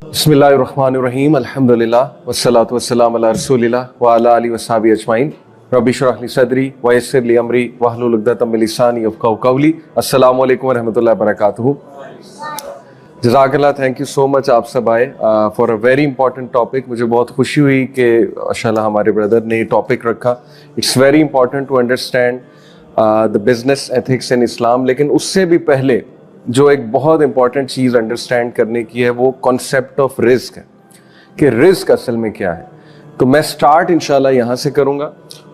बिस्मिल्लाहिर्रहमानिर्रहीम अल्हम्दुलिल्लाह वस्सलातु वस्सलामु अला रसूलिल्लाह व अला आलिहि वस्सहबिहि अजमाइन रब्बि इश्रह ली सदरी व यस्सिर ली अमरी वहलुल उक़दतम मिन लिसानी यफ़क़हू क़ौली। अस्सलामु अलैकुम व रहमतुल्लाहि व बरकातुहू। जज़ाकल्लाह, थैंक यू सो मच, आप सब आए for a very important topic. मुझे बहुत खुशी हुई कि माशाल्लाह हमारे ब्रदर ने ये टॉपिक रखा। It's very important to understand the business ethics in Islam. लेकिन उससे भी पहले जो एक बहुत इंपॉर्टेंट चीज़ अंडरस्टैंड करने की है वो कॉन्सेप्ट ऑफ रिस्क है कि रिस्क असल में क्या है। तो मैं स्टार्ट इंशाल्लाह यहाँ से करूँगा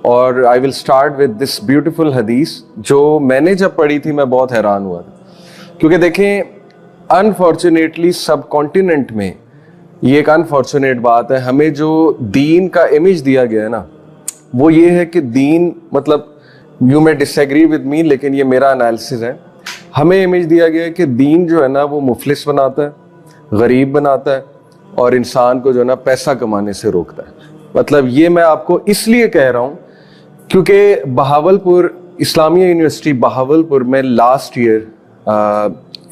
और I will start with this beautiful हदीस जो मैंने जब पढ़ी थी मैं बहुत हैरान हुआ था, क्योंकि देखें अनफॉर्चुनेटली सब कॉन्टिनेंट में ये एक अनफॉर्चुनेट बात है, हमें जो दीन का इमेज दिया गया है ना वो ये है कि दीन मतलब you may disagree with me, लेकिन ये मेरा एनालिसिस है। हमें इमेज दिया गया है कि दीन जो है ना वो मुफलिस बनाता है, गरीब बनाता है और इंसान को जो है ना पैसा कमाने से रोकता है। मतलब ये मैं आपको इसलिए कह रहा हूँ क्योंकि बहावलपुर इस्लामिया यूनिवर्सिटी बहावलपुर में लास्ट ईयर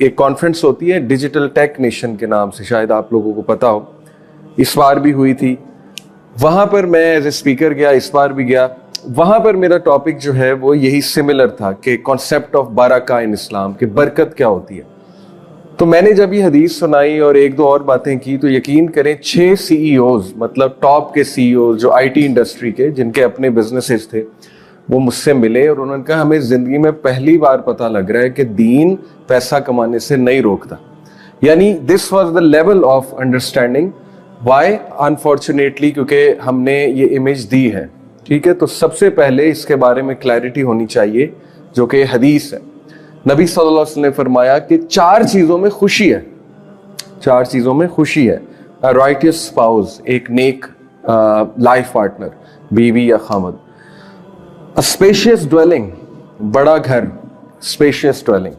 एक कॉन्फ्रेंस होती है डिजिटल टेक नेशन के नाम से, शायद आप लोगों को पता हो, इस बार भी हुई थी। वहाँ पर मैं एज ए स्पीकर गया, इस बार भी गया। वहां पर मेरा टॉपिक जो है वो यही सिमिलर था कि कॉन्सेप्ट ऑफ बरका इन इस्लाम, कि बरकत क्या होती है। तो मैंने जब ये हदीस सुनाई और एक दो और बातें की तो यकीन करें 6 सीईओज, मतलब टॉप के सीईओ जो आईटी इंडस्ट्री के, जिनके अपने बिजनेसेस थे, वो मुझसे मिले और उन्होंने कहा हमें जिंदगी में पहली बार पता लग रहा है कि दीन पैसा कमाने से नहीं रोकता। यानी this was the level of understanding. Why? Unfortunately क्योंकि हमने ये इमेज दी है। ठीक है, तो सबसे पहले इसके बारे में क्लैरिटी होनी चाहिए जो कि हदीस है। नबी सल्लल्लाहु अलैहि वसल्लम ने फरमाया कि 4 चीजों में खुशी है, 4 चीजों में खुशी है। अ राइटियस स्पाउस, एक नेक लाइफ पार्टनर, बीवी या खामद। अ स्पेशियस ड्वेलिंग, बड़ा घर, स्पेशियस ड्वेलिंग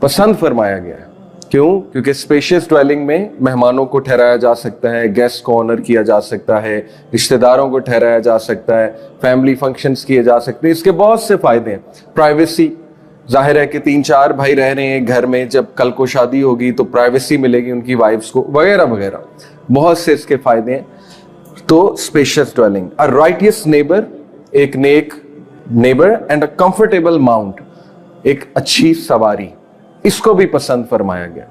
पसंद फरमाया गया है। क्यों? क्योंकि स्पेशियस ड्वेलिंग में मेहमानों को ठहराया जा सकता है, गेस्ट को ऑनर किया जा सकता है, रिश्तेदारों को ठहराया जा सकता है, फैमिली फंक्शंस किए जा सकते हैं। इसके बहुत से फायदे हैं। प्राइवेसी, जाहिर है कि 3-4 भाई रह रहे हैं घर में, जब कल को शादी होगी तो प्राइवेसी मिलेगी उनकी वाइफ्स को, वगैरह वगैरह, बहुत से इसके फायदे हैं। तो spacious dwelling. A righteous neighbour, एक नेक neighbour. And a comfortable mount, एक अच्छी सवारी, इसको भी पसंद फरमाया गया।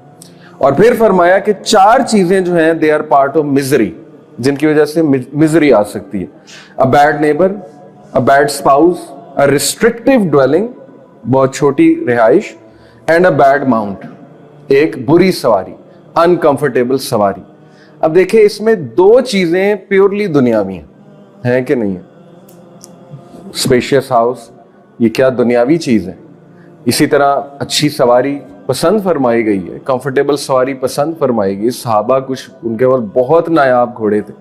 और फिर फरमाया कि 4 चीजें जो हैं they are part of misery, जिनकी वजह से मिजरी आ सकती है। A bad neighbour, a bad spouse, a restrictive dwelling, बहुत छोटी रिहाइश, एंड अ बैड माउंट, एक बुरी सवारी, अनकंफर्टेबल सवारी। अब देखिए इसमें 2 चीजें प्योरली दुनियावी हैं, है कि नहीं है? स्पेशियस हाउस, ये क्या दुनियावी चीज है? इसी तरह अच्छी सवारी पसंद फरमाई गई है, कंफर्टेबल सवारी पसंद फरमाई गई। सहाबा कुछ उनके पास बहुत नायाब घोड़े थे,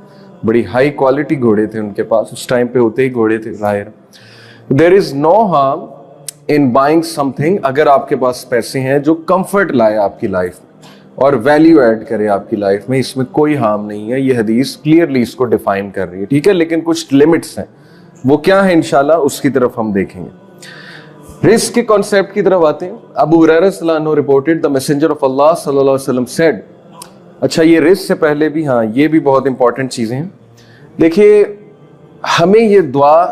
बड़ी हाई क्वालिटी घोड़े थे उनके पास, उस टाइम पे होते ही घोड़े थे जाहिर। There is no harm in buying something, अगर आपके पास पैसे हैं जो कंफर्ट लाए आपकी लाइफ में और वैल्यू ऐड करे आपकी लाइफ में, इसमें कोई हार्म नहीं है। ये हदीस क्लियरली इसको डिफाइन कर रही है। ठीक है, लेकिन कुछ लिमिट्स हैं, वो क्या है इंशाल्लाह उसकी तरफ हम देखेंगे। रिस्क के कॉन्सेप्ट की तरफ आते हैं। अबू हुरैरा रज़ियल्लाहु अन्हु रिपोर्टेड द मैसेंजर ऑफ अल्लाह सल्लल्लाहु अलैहि वसल्लम सेड। अच्छा, ये रिस्क से पहले भी, हाँ, ये भी बहुत इंपॉर्टेंट चीजें हैं। देखिए हमें ये दुआ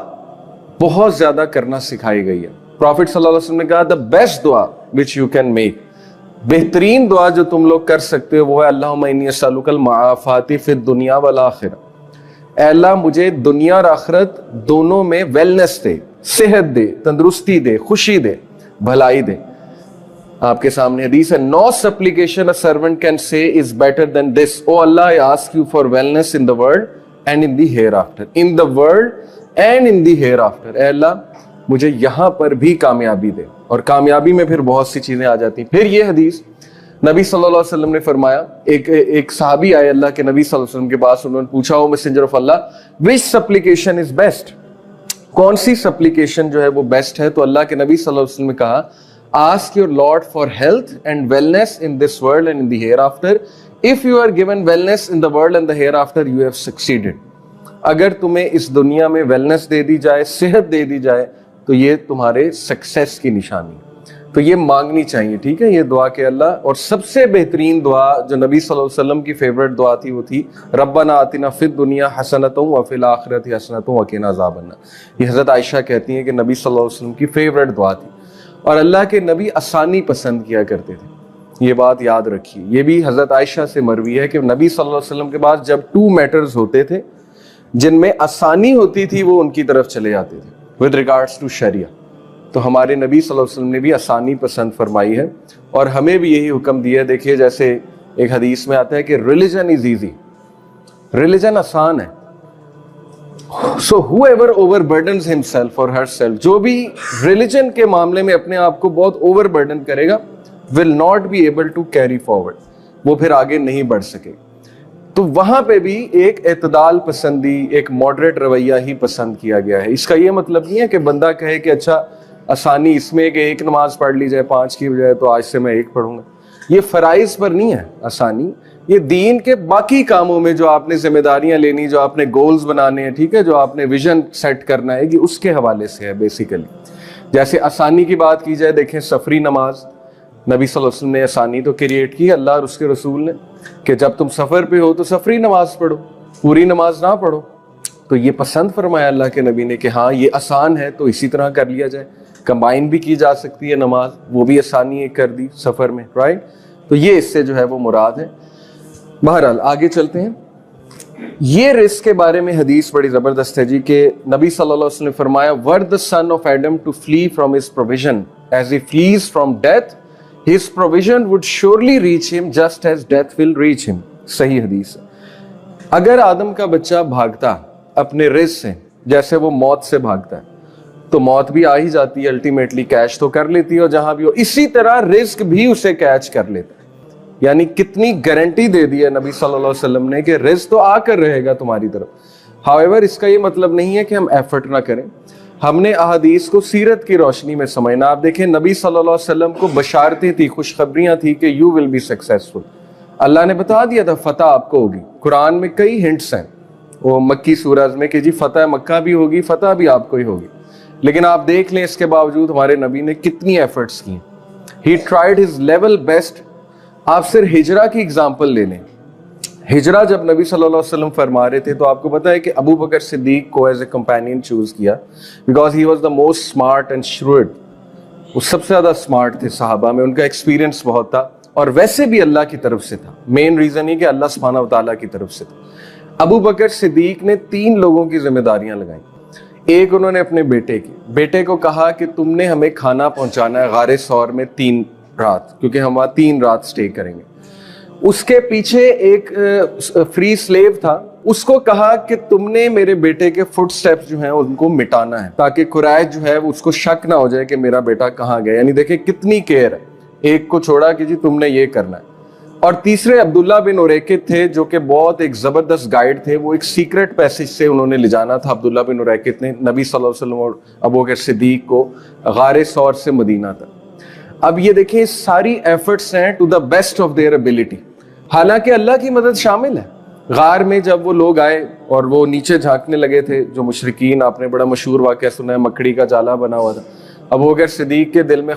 बहुत ज्यादा करना सिखाई गई है। प्रॉफिट सल्लल्लाहु अलैहि वसल्लम ने कहा द बेस्ट दुआ विच यू कैन मेक, बेहतरीन दुआ जो तुम लोग कर सकते हो वो है अल्लाहुम्मा इन्नी अस्अलुकल मुआफ़ाति फिद दुनिया वल आखिरा। ऐ अल्लाह मुझे दुनिया और आखिरत दोनों में वेलनेस दे, सेहत दे, तंदुरुस्ती दे, खुशी दे, भलाई दे। आपके सामने हदीस है, no supplication a servant can say is better than this, O Allah I ask you for wellness in the world and in the hereafter, in the world and in the hereafter. ऐ अल्लाह मुझे यहां पर भी कामयाबी दे। और कामयाबी में फिर बहुत सी चीजें आ जाती। फिर ये हदीस नबी सल्लल्लाहु अलैहि वसल्लम ने फरमाया, एक सहाबी आए अल्लाह के नबी सल्लल्लाहु अलैहि वसल्लम के पास, उन्होंने पूछा, O messenger of Allah which supplication is best, कौन सी सप्लिकेशन जो है वो बेस्ट है? तो अल्लाह के नबी सल्लल्लाहु अलैहि वसल्लम ने कहा, ask your Lord for health and wellness in this world and in the hereafter. If you are given wellness in the world and the hereafter you have succeeded. अगर तुम्हें इस दुनिया में वेलनेस दे दी जाए, सेहत दे दी जाए, तो ये तुम्हारे सक्सेस की निशानी। تو یہ مانگنی چاہیے, ٹھیک ہے, یہ دعا کہ اللہ, اور سب سے بہترین دعا جو نبی صلی اللہ علیہ وسلم کی فیوریٹ دعا تھی وہ تھی ربنا آتنا فی الدنیا حسنۃ وفی الآخرۃ حسنۃ وقنا عذاب النار. یہ حضرت عائشہ کہتی ہیں کہ نبی صلی اللہ علیہ وسلم کی فیوریٹ دعا تھی, اور اللہ کے نبی آسانی پسند کیا کرتے تھے. یہ بات یاد رکھیے, یہ بھی حضرت عائشہ سے مروی ہے کہ نبی صلی اللہ علیہ وسلم کے پاس جب 2 میٹرز ہوتے تھے جن میں آسانی ہوتی تھی وہ ان کی طرف چلے جاتے تھے ود ریگارڈس ٹو شریعہ. تو ہمارے نبی صلی اللہ علیہ وسلم نے بھی آسانی پسند فرمائی ہے, اور ہمیں بھی یہی حکم دیا ہے. دیکھیے جیسے ایک حدیث میں آتا ہے کہ ریلیجن از ایزی, ریلیجن آسان ہے. سو whoever overburdens himself or herself, جو بھی ریلیجن کے معاملے میں اپنے آپ کو بہت اوور برڈن کرے گا will not be able to carry forward, وہ پھر آگے نہیں بڑھ سکے. تو وہاں پہ بھی ایک اعتدال پسندی, ایک ماڈریٹ رویہ ہی پسند کیا گیا ہے. اس کا یہ مطلب نہیں ہے کہ بندہ کہے کہ اچھا آسانی اس میں کہ ایک نماز پڑھ لی جائے 5 کی بجائے تو آج سے میں 1 پڑھوں گا. یہ فرائض پر نہیں ہے آسانی, یہ دین کے باقی کاموں میں جو آپ نے ذمہ داریاں لینی, جو آپ نے گولز بنانے ہیں, ٹھیک ہے, جو آپ نے ویژن سیٹ کرنا ہے, یہ اس کے حوالے سے ہے بیسیکلی. جیسے آسانی کی بات کی جائے, دیکھیں سفری نماز, نبی صلی اللہ علیہ وسلم نے آسانی تو کریٹ کی, اللہ اور اس کے رسول نے, کہ جب تم سفر پہ ہو تو سفری نماز پڑھو, پوری نماز نہ پڑھو. تو یہ پسند فرمایا اللہ کے نبی نے کہ ہاں یہ آسان ہے تو اسی طرح کر لیا جائے. کمبائن بھی کی جا سکتی ہے نماز, وہ بھی آسانی کر دی سفر میں, رائٹ. تو یہ اس سے جو ہے وہ مراد ہے. بہرحال آگے چلتے ہیں. یہ رزق کے بارے میں حدیث بڑی زبردست ہے جی, کہ نبی صلی اللہ علیہ وسلم نے فرمایا were the son of Adam to flee from his provision as he flees from death, his provision would surely reach him just as death will reach him. صحیح حدیث ہے. اگر آدم کا بچہ بھاگتا اپنے رزق سے جیسے وہ موت سے بھاگتا ہے تو موت بھی آ ہی جاتی ہے, الٹیمیٹلی کیچ تو کر لیتی ہے, اور جہاں بھی ہو اسی طرح رزق بھی اسے کیچ کر لیتا ہے. یعنی کتنی گارنٹی دے دی ہے نبی صلی اللہ علیہ وسلم نے کہ رزق تو آ کر رہے گا تمہاری طرف. ہاؤیور اس کا یہ مطلب نہیں ہے کہ ہم ایفرٹ نہ کریں, ہم نے احادیث کو سیرت کی روشنی میں سمجھنا. آپ دیکھیں نبی صلی اللہ علیہ وسلم کو بشارتیں تھی, خوشخبریاں تھی کہ یو ول بی سکسیسفل. اللہ نے بتا دیا تھا فتح آپ کو ہوگی. قرآن میں کئی ہنٹس ہیں وہ مکی سورج میں کہ جی فتح مکہ بھی ہوگی, فتح بھی آپ کو ہی ہوگی. لیکن آپ دیکھ لیں اس کے باوجود ہمارے نبی نے کتنی ایفرٹس کی. ہی ٹرائیڈ ہز لیول بیسٹ. آپ صرف ہجرہ کی اگزامپل لے لیں. ہجرہ جب نبی صلی اللہ علیہ وسلم فرما رہے تھے تو آپ کو پتا ہے کہ ابو بکر صدیق کو ایز اے کمپینین چوز کیا because he was the most smart and shrewd. وہ سب سے زیادہ اسمارٹ تھے صحابہ میں, ان کا ایکسپیرینس بہت تھا, اور ویسے بھی اللہ کی طرف سے تھا. مین ریزن یہ کہ اللہ سبحانہ و تعالیٰ کی طرف سے تھا. ابو بکر صدیق نے 3 لوگوں کی ذمہ داریاں لگائیں. ایک انہوں نے اپنے بیٹے کو کہا کہ تم نے ہمیں کھانا پہنچانا ہے غار ثور میں 3 رات, کیونکہ ہم وہاں 3 رات سٹے کریں گے. اس کے پیچھے ایک فری سلیو تھا, اس کو کہا کہ تم نے میرے بیٹے کے فٹ سٹیپس جو ہیں ان کو مٹانا ہے تاکہ قریش جو ہے اس کو شک نہ ہو جائے کہ میرا بیٹا کہاں گیا. یعنی دیکھیں کتنی کیئر ہے. ایک کو چھوڑا کہ جی تم نے یہ کرنا ہے. اور تیسرے عبداللہ بن اریقط تھے جو کہ بہت ایک زبردست گائیڈ تھے. وہ ایک سیکرٹ پیسج سے انہوں نے لے جانا تھا عبداللہ بن اریقط نے نبی صلی اللہ علیہ وسلم اور ابو بکر صدیق کو غار ثور سے مدینہ تک. اب یہ دیکھیں ساری ایفرٹس ہیں to the best of their ability. حالانکہ اللہ کی مدد شامل ہے. غار میں جب وہ لوگ آئے اور وہ نیچے جھانکنے لگے تھے جو مشرکین, آپ نے بڑا مشہور واقعہ سنا ہے, مکڑی کا جالا بنا ہوا تھا. ابو بکر صدیق کے دل میں